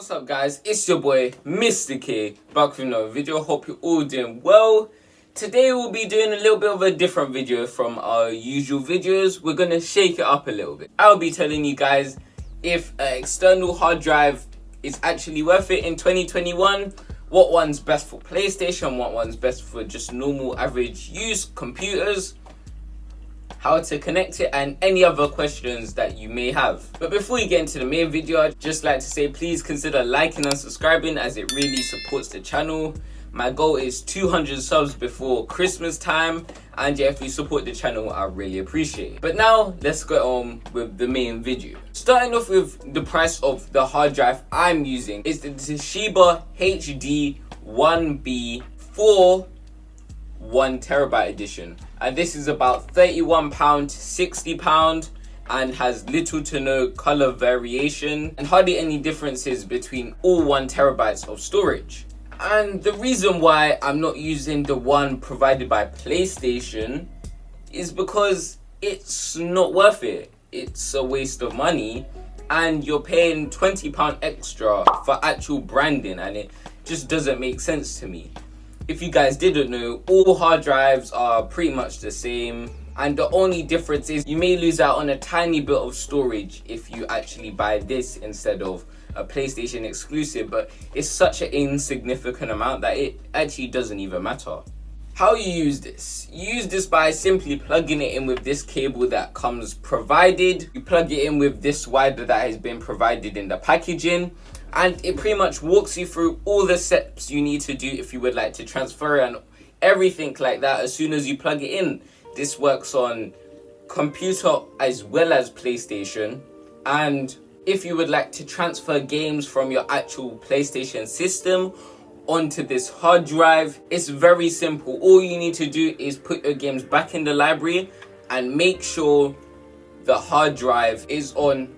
What's up guys, it's your boy Mr. K, back with another video. Hope you're all doing well. Today we'll be doing a little bit of a different video from our usual videos. We're gonna shake it up a little bit. I'll be telling you guys if an external hard drive is actually worth it in 2021, what one's best for PlayStation, what one's best for just normal average use computers, how to connect it, and any other questions that you may have. But before we get into the main video, I'd just like to say please consider liking and subscribing, as it really supports the channel. My goal is 200 subs before Christmas time, and yeah, if you support the channel, I really appreciate it. But now let's get on with the main video. Starting off with the price of the hard drive I'm using is the Toshiba HD 1B4 1TB edition, and this is about £31, £60, and has little to no color variation and hardly any differences between all 1TB of storage. And the reason why I'm not using the one provided by PlayStation is because it's not worth it. It's a waste of money, and you're paying £20 extra for actual branding, and it just doesn't make sense to me. If you guys didn't know, all hard drives are pretty much the same, and the only difference is you may lose out on a tiny bit of storage if you actually buy this instead of a PlayStation exclusive, but it's such an insignificant amount that it actually doesn't even matter. How you use this? You use this by simply plugging it in with this cable that comes provided. You plug it in with this wire that has been provided in the packaging, and it pretty much walks you through all the steps you need to do if you would like to transfer and everything like that as soon as you plug it in. This works on computer as well as PlayStation, and if you would like to transfer games from your actual PlayStation system onto this hard drive, it's very simple. All you need to do is put your games back in the library and make sure the hard drive is on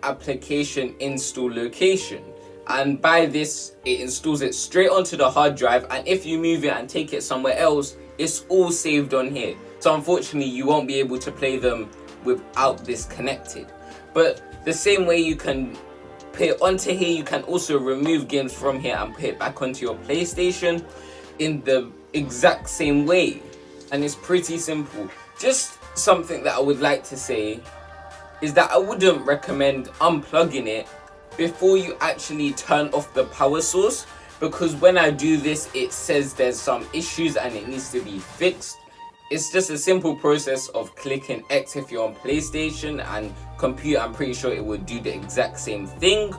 application install location, and by this it installs it straight onto the hard drive, and if you move it and take it somewhere else, it's all saved on here. So unfortunately you won't be able to play them without this connected. But the same way you can put it onto here, you can also remove games from here and put it back onto your PlayStation in the exact same way, and it's pretty simple. Just something that I would like to say is that I wouldn't recommend unplugging it before you actually turn off the power source, because when I do this it says there's some issues and it needs to be fixed. It's just a simple process of clicking X if you're on PlayStation, and computer I'm pretty sure it would do the exact same thing.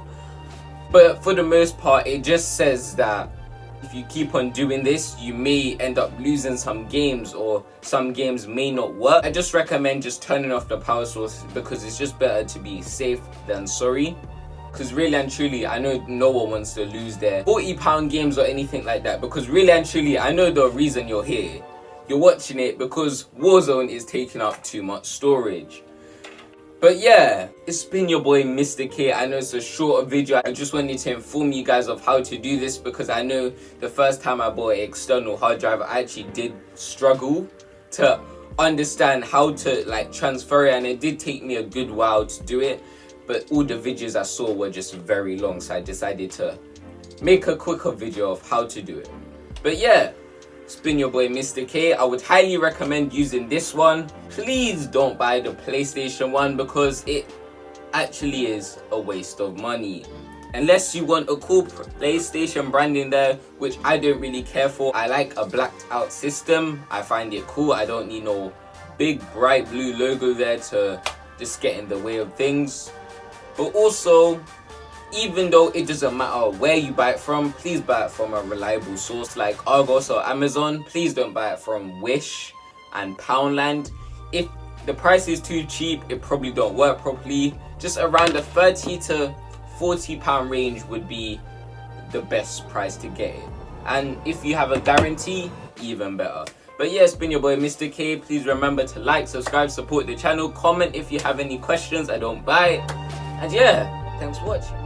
But for the most part it just says that if you keep on doing this you may end up losing some games, or some games may not work. I just recommend just turning off the power source, because it's just better to be safe than sorry. Because really and truly, I know no one wants to lose their £40 games or anything like that, because really and truly I know the reason you're here. You're watching it because Warzone is taking up too much storage. But yeah, it's been your boy Mr. K. I know it's a shorter video. I just wanted to inform you guys of how to do this, because I know the first time I bought an external hard drive I actually did struggle to understand how to transfer it, and it did take me a good while to do it. But all the videos I saw were just very long, so I decided to make a quicker video of how to do it. But yeah, it's been your boy Mr. K. I would highly recommend using this one. Please don't buy the PlayStation one, because it actually is a waste of money. Unless you want a cool PlayStation branding there, which I don't really care for. I like a blacked out system. I find it cool. I don't need no big bright blue logo there to just get in the way of things. But also, even though it doesn't matter where you buy it from, please buy it from a reliable source like Argos or Amazon. Please don't buy it from Wish and Poundland. If the price is too cheap, it probably don't work properly. Just around the £30 to £40 range would be the best price to get it. And if you have a guarantee, even better. But yeah, it's been your boy Mr. K. Please remember to like, subscribe, support the channel, comment if you have any questions. I don't bite. And yeah, thanks for watching.